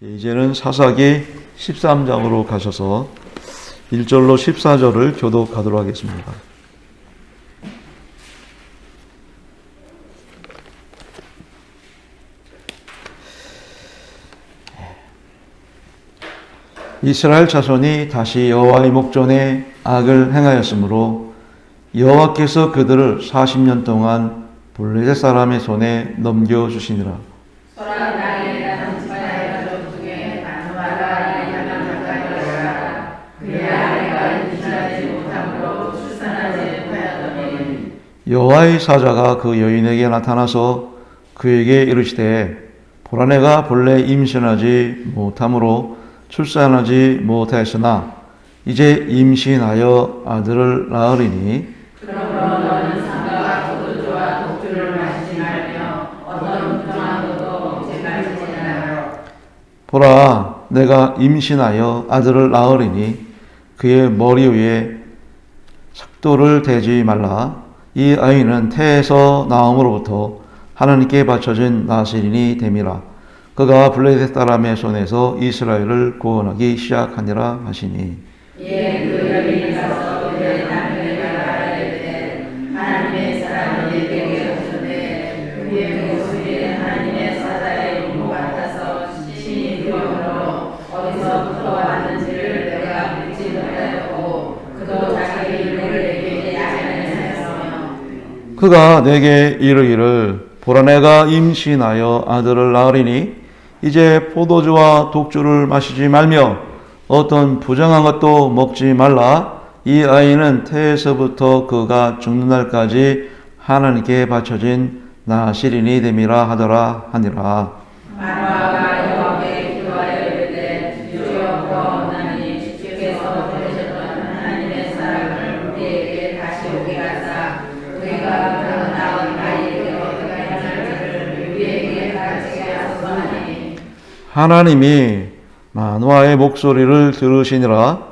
이제는 사사기 13장으로 가셔서 1절로 14절을 교독하도록 하겠습니다. 이스라엘 자손이 다시 여호와의 목전에 악을 행하였으므로 여호와께서 그들을 40년 동안 블레셋 사람의 손에 넘겨주시니라. 여호와의 사자가 그 여인에게 나타나서 그에게 이르시되 보라 내가 본래 임신하지 못함으로 출산하지 못하였으나 이제 임신하여 아들을 낳으리니 그러므로 너는 상가와 포도주와 독주를 마시지 말며 어떤 부정한 것도 먹지 말지니라. 보라 내가 임신하여 아들을 낳으리니 그의 머리 위에 삭도를 대지 말라. 이 아이는 태에서 나옴으로부터 하나님께 바쳐진 나실인이 됨이라. 그가 블레셋 사람의 손에서 이스라엘을 구원하기 시작하니라 하시니. 이에 그 여인이 가서 그의 남편에게 말하되 하나님의 사람이 내게 오셨네. 그의 모습이 하나님의 사자의 몸 같아서 신이 두려움으로 어디서부터 왔는지를 내가 묻지 못하였고 그도 자기 이름을 내게 야전하였으며 그가 내게 이르기를 보라 내가 임신하여 아들을 낳으리니 이제 포도주와 독주를 마시지 말며 어떤 부정한 것도 먹지 말라. 이 아이는 태에서부터 그가 죽는 날까지 하나님께 바쳐진 나실인이 됨이라 하더라 하니라. 마노아가 여호와께 기도하여 이르되 주여 구하옵나니 주께서 보내셨던 하나님의 사람을 우리에게 다시 오게 하사 우리가 그 낳은 아이에게 어떻게 할지를 우리에게 가르치게 하소서 하니 하나님이 마노아의 목소리를 들으시니라.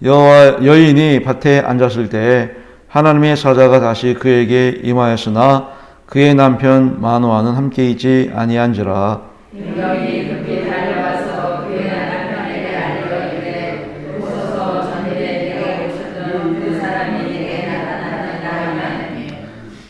여인이 밭에 앉았을 때 하나님의 사자가 다시 그에게 임하였으나 그의 남편 마노아는 함께 있지 아니한지라. 여인이 급히 달려와서 그의 남편에게 알리되 보소서 전일에 내게 오셨던 그 사람이 내게 나타났느니라 하니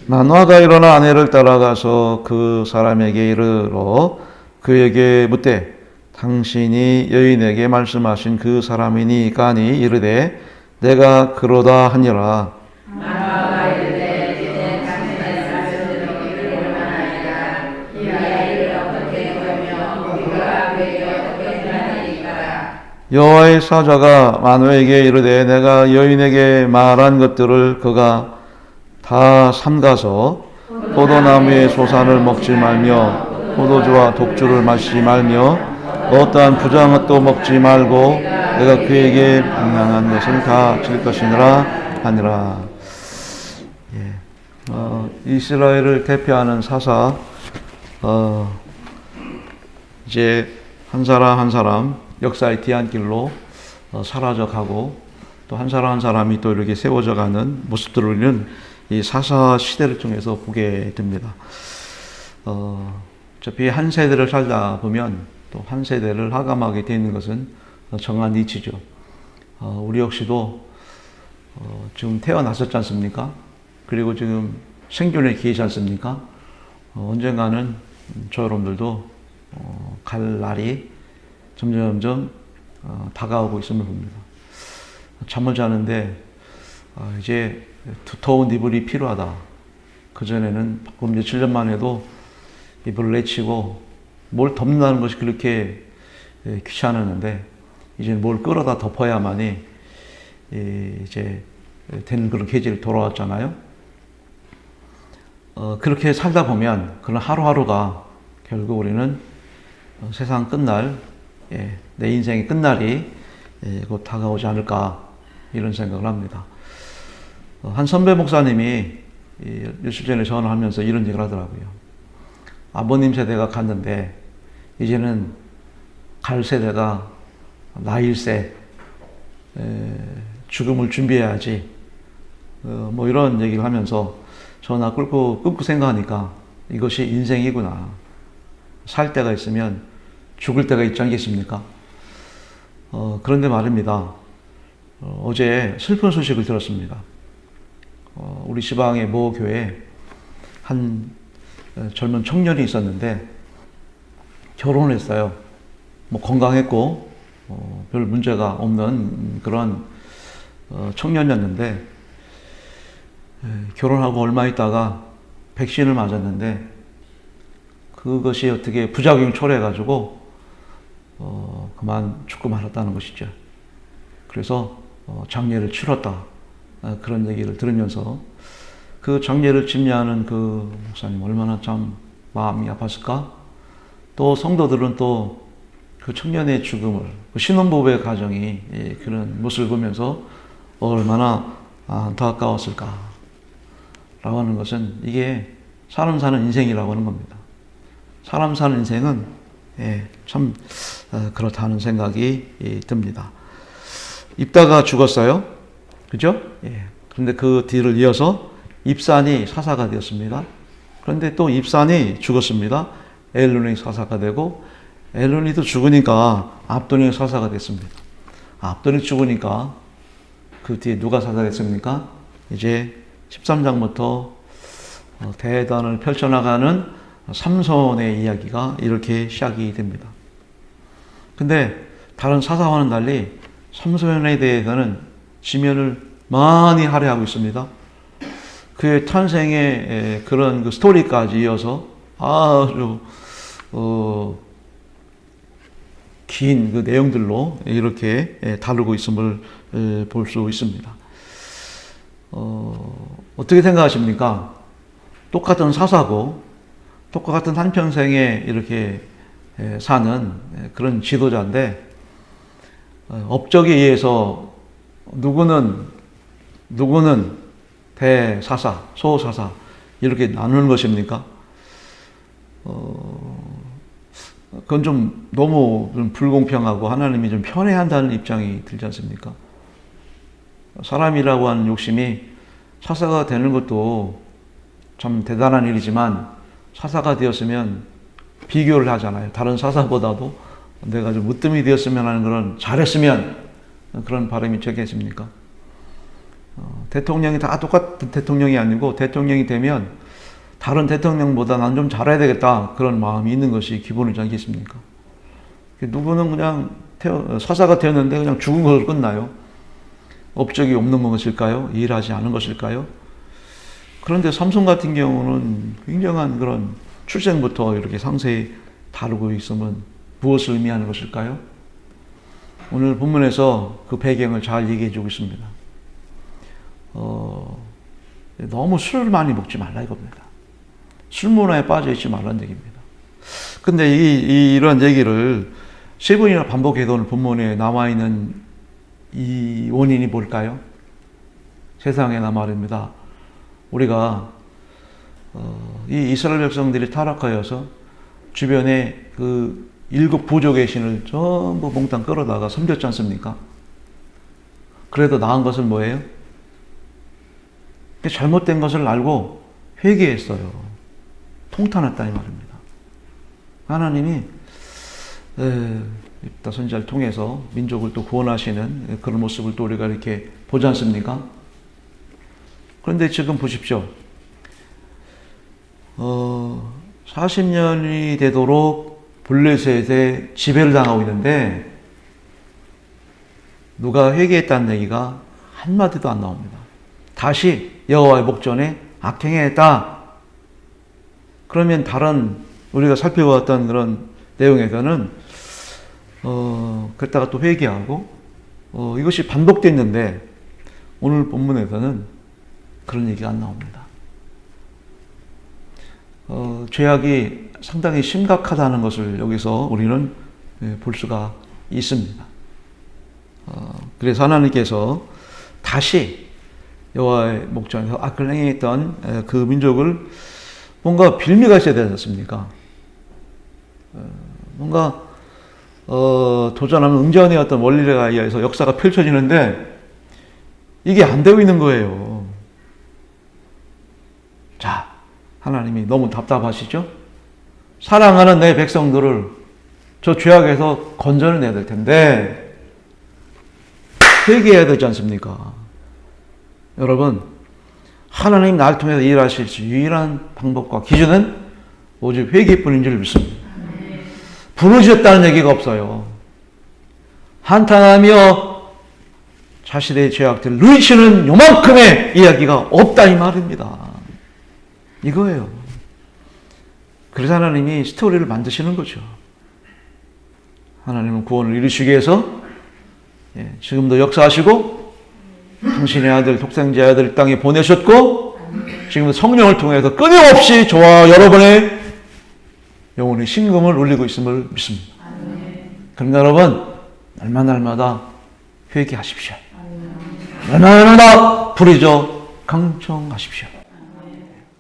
마노아가 일어나 아내를 따라가서 그 사람에게 이르러 그에게 묻되 당신이 여인에게 말씀하신 그 사람이니까 하니 이르되 내가 그러다 하니라. 마노아가 이르되 이제 당신의 말씀드리기를 원하나이다. 이 아이를 어떻게 보며 우리가 그에게 어떻게 행하리이까. 여호와의 사자가 마노아에게 이르되 내가 여인에게 말한 것들을 그가 다 삼가서 포도나무의 소산을 먹지 말며 포도주와 독주를 마시지 말며 어떠한 부정한 것도 먹지 말고 내가 그에게 명령한 것을 다 질 것이니라 하니라. 이스라엘을 대표하는 사사, 이제 한 사람 한 사람 역사의 뒤안길로 사라져가고 또 한 사람 한 사람이 또 이렇게 세워져가는 모습들을 우리는 이 사사 시대를 통해서 보게 됩니다. 어차피 한 세대를 살다 보면 또 한 세대를 하감하게 되는 것은 정한 이치죠. 우리 역시도 지금 태어났었지 않습니까? 그리고 지금 생존의 기회지 않습니까? 언젠가는 저 여러분들도 갈 날이 점점 다가오고 있음을 봅니다. 잠을 자는데 이제 두터운 이불이 필요하다. 그전에는 조금 며칠 전만 해도 이불을 내치고 뭘 덮는다는 것이 그렇게 귀찮았는데 이제 뭘 끌어다 덮어야만이 이제 되는 그런 계절이 돌아왔잖아요. 그렇게 살다 보면 그런 하루하루가 결국 우리는 세상 끝날, 내 인생의 끝날이 곧 다가오지 않을까 이런 생각을 합니다. 한 선배 목사님이 며칠 전에 전화를 하면서 이런 얘기를 하더라고요. 아버님 세대가 갔는데 이제는 갈 세대가 나일세, 죽음을 준비해야지. 뭐 이런 얘기를 하면서 전화 끊고 생각하니까 이것이 인생이구나. 살 때가 있으면 죽을 때가 있지 않겠습니까? 그런데 말입니다. 어제 슬픈 소식을 들었습니다. 우리 지방의 모 교회에 한 젊은 청년이 있었는데 결혼을 했어요. 뭐 건강했고 별 문제가 없는 그런 청년이었는데 결혼하고 얼마 있다가 백신을 맞았는데 그것이 어떻게 부작용이 초래해가지고 그만 죽고 말았다는 것이죠. 그래서 장례를 치렀다. 그런 얘기를 들으면서 그 장례를 집례하는 그 목사님 얼마나 참 마음이 아팠을까? 또 성도들은 또 그 청년의 죽음을, 그 신혼부부의 가정이 그런 모습을 보면서 얼마나 안타까웠을까? 라고 하는 것은 이게 사람 사는 인생이라고 하는 겁니다. 사람 사는 인생은 참 그렇다는 생각이 듭니다. 입다가 죽었어요. 그죠? 그런데 그 뒤를 이어서 입산이 사사가 되었습니다. 그런데 또 입산이 죽었습니다. 엘론이 사사가 되고 엘론이도 죽으니까 압돈이 사사가 됐습니다. 압돈이 죽으니까 그 뒤에 누가 사사가 됐습니까? 이제 13장부터 대단을 펼쳐나가는 삼손의 이야기가 이렇게 시작이 됩니다. 근데 다른 사사와는 달리 삼손에 대해서는 지면을 많이 할애하고 있습니다. 그의 탄생의 그런 그 스토리까지 이어서 아주 긴 그 내용들로 이렇게 다루고 있음을 볼 수 있습니다. 어떻게 생각하십니까? 똑같은 사사고 똑같은 한평생에 이렇게 사는 그런 지도자인데 업적에 의해서 누구는 대사사, 소사사 이렇게 나누는 것입니까? 그건 좀 너무 좀 불공평하고 하나님이 좀 편애한다는 입장이 들지 않습니까? 사람이라고 하는 욕심이 사사가 되는 것도 참 대단한 일이지만 사사가 되었으면 비교를 하잖아요. 다른 사사보다도 내가 좀 으뜸이 되었으면 하는 그런 잘했으면 그런 바람이 적겠습니까? 대통령이 다 똑같은 대통령이 아니고 대통령이 되면 다른 대통령보다 난 좀 잘해야 되겠다 그런 마음이 있는 것이 기본이지 않겠습니까? 누구는 그냥 사사가 되었는데 그냥 죽은 것으로 끝나요. 업적이 없는 것일까요? 일하지 않은 것일까요? 그런데 삼손 같은 경우는 굉장한 그런 출생부터 이렇게 상세히 다루고 있으면 무엇을 의미하는 것일까요? 오늘 본문에서 그 배경을 잘 얘기해 주고 있습니다. 너무 술을 많이 먹지 말라 이겁니다. 술 문화에 빠져 있지 말라는 얘기입니다. 근데 이런 얘기를 세 번이나 반복해도 오늘 본문에 나와 있는 이 원인이 뭘까요? 세상에나 말입니다. 우리가 이 이스라엘 백성들이 타락하여서 주변에 그 7 부족의 신을 전부 몽땅 끌어다가 섬겼지 않습니까? 그래도 나은 것은 뭐예요? 잘못된 것을 알고 회개했어요. 통탄했다 이 말입니다. 하나님이 입다 선지자를 통해서 민족을 또 구원하시는 그런 모습을 또 우리가 이렇게 보지 않습니까? 그런데 지금 보십시오. 40년이 되도록 블레셋에 지배를 당하고 있는데 누가 회개했다는 얘기가 한마디도 안 나옵니다. 다시 여호와의 목전에 악행했다. 그러면 다른 우리가 살펴봤던 그런 내용에서는 그랬다가 또 회개하고 이것이 반복됐는데 오늘 본문에서는 그런 얘기가 안 나옵니다. 죄악이 상당히 심각하다는 것을 여기서 우리는 볼 수가 있습니다. 그래서 하나님께서 다시 여호와의 목전에서 악을 행했던 그 민족을 뭔가 빌미가 있어야 되지 않습니까? 뭔가 도전하면 응전의 어떤 원리에 의해서 역사가 펼쳐지는데 이게 안 되고 있는 거예요. 자, 하나님이 너무 답답하시죠? 사랑하는 내 백성들을 저 죄악에서 건져내야 될 텐데 회개해야 되지 않습니까? 여러분, 하나님 나를 통해서 일하실 수 유일한 방법과 기준은 오직 회개뿐인 줄 믿습니다. 부르짖었다는 얘기가 없어요. 한탄하며 자신의 죄악들을 누리시는 요만큼의 이야기가 없다 이 말입니다. 이거예요. 그래서 하나님이 스토리를 만드시는 거죠. 하나님은 구원을 이루시기 위해서 지금도 역사하시고 당신의 아들 독생자 아들 이 땅에 보내셨고 지금도 성령을 통해서 끊임없이 저와 여러분의 영혼의 심금을 울리고 있음을 믿습니다. 그러니까 여러분 날마다 회개하십시오. 날마다 부르짖어 강청하십시오.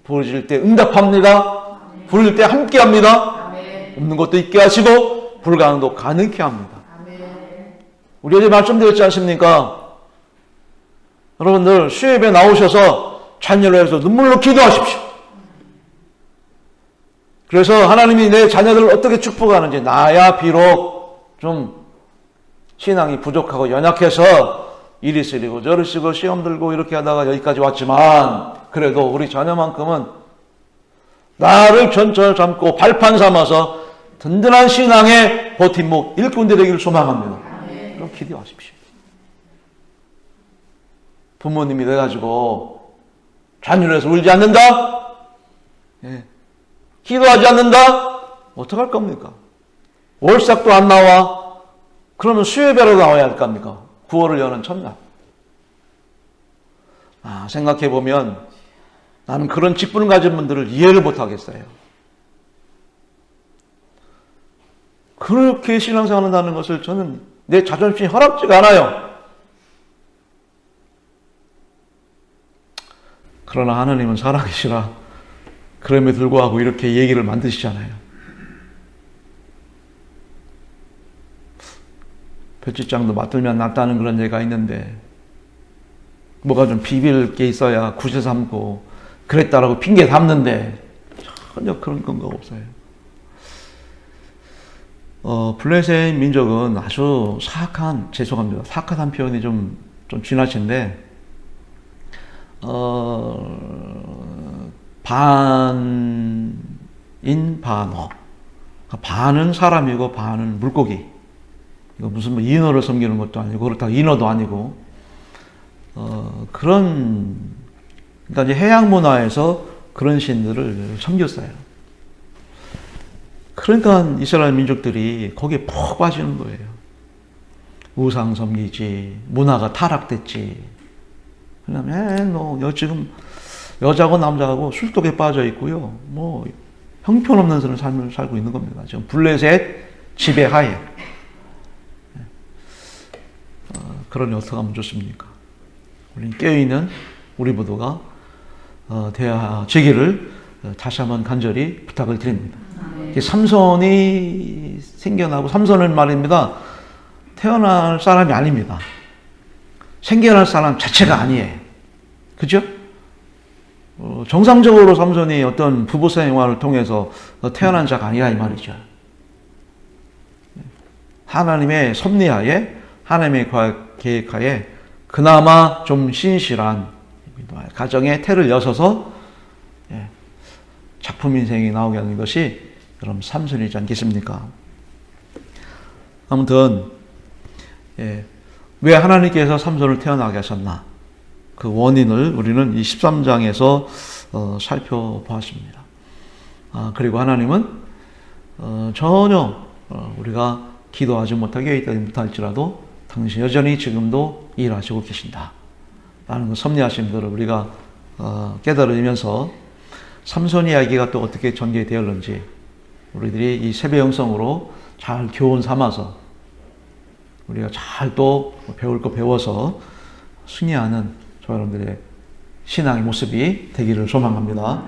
부르짖을 때 응답합니다. 부르짖을 때 함께합니다. 없는 것도 있게 하시고 불가능한 것도 가능케 합니다. 우리 어제 말씀드렸지 않습니까? 여러분들 수요예배 나오셔서 자녀를 위해서 눈물로 기도하십시오. 그래서 하나님이 내 자녀들을 어떻게 축복하는지, 나야 비록 좀 신앙이 부족하고 연약해서 이리 쓰리고 저리 쓰고 시험 들고 이렇게 하다가 여기까지 왔지만 그래도 우리 자녀만큼은 나를 전철 삼고 발판 삼아서 든든한 신앙의 버팀목 일꾼들이 되기를 소망합니다. 그럼 기도하십시오. 부모님이 돼가지고 자녀를 해서 울지 않는다? 기도하지 않는다? 어떡할 겁니까? 월삭도 안 나와? 그러면 수요예배로 나와야 할 겁니까? 구월을 여는 첫날. 생각해보면 나는 그런 직분을 가진 분들을 이해를 못하겠어요. 그렇게 신앙생활을 한다는 것을 저는 내 자존심이 허락지가 않아요. 그러나 하나님은 살아계시라. 그럼에도 불구하고 이렇게 얘기를 만드시잖아요. 별짓장도 맞들면 낫다는 그런 얘기가 있는데 뭐가 좀 비빌 게 있어야 구세 삼고 그랬다라고 핑계 담는데 전혀 그런 근거가 없어요. 블레셋 민족은 아주 죄송합니다. 사악한 표현이 좀 지나친데 반인 반어. 반은 사람이고 반은 물고기. 이거 무슨 인어를 섬기는 것도 아니고 그렇다고 인어도 아니고 그러니까 이제 해양 문화에서 그런 신들을 섬겼어요. 그러니까 이스라엘 민족들이 거기에 푹 빠지는 거예요. 우상 섬기지, 문화가 타락됐지. 그다음에 지금 여자고 남자고 술독에 빠져 있고요. 뭐 형편없는 삶을 살고 있는 겁니다. 지금 블레셋 지배하에. 그러니 어떻게 하면 좋습니까? 우리는 깨어있는 우리 모두가 되어지기를 다시 한번 간절히 부탁을 드립니다. 삼손이 생겨나고 삼손은 말입니다. 태어날 사람이 아닙니다. 생겨날 사람 자체가 아니에요. 그죠? 정상적으로 삼손이 어떤 부부 생활을 통해서 태어난 자가 아니라 이 말이죠. 하나님의 섭리하에 하나님의 계획하에 그나마 좀 신실한 가정의 태를 여서서 작품 인생이 나오게 하는 것이 그럼 삼손이지 않겠습니까? 아무튼 왜 하나님께서 삼손을 태어나게 하셨나? 그 원인을 우리는 이 13장에서 살펴보았습니다. 그리고 하나님은 전혀 우리가 기도하지 못하게 못할지라도 당신 여전히 지금도 일하시고 계신다 라는 그 섭리하심들을 우리가 깨달으면서 삼손 이야기가 또 어떻게 전개되었는지 우리들이 이 세배 영성으로 잘 교훈 삼아서 우리가 잘 또 배울 거 배워서 승리하는 저 여러분들의 신앙의 모습이 되기를 소망합니다.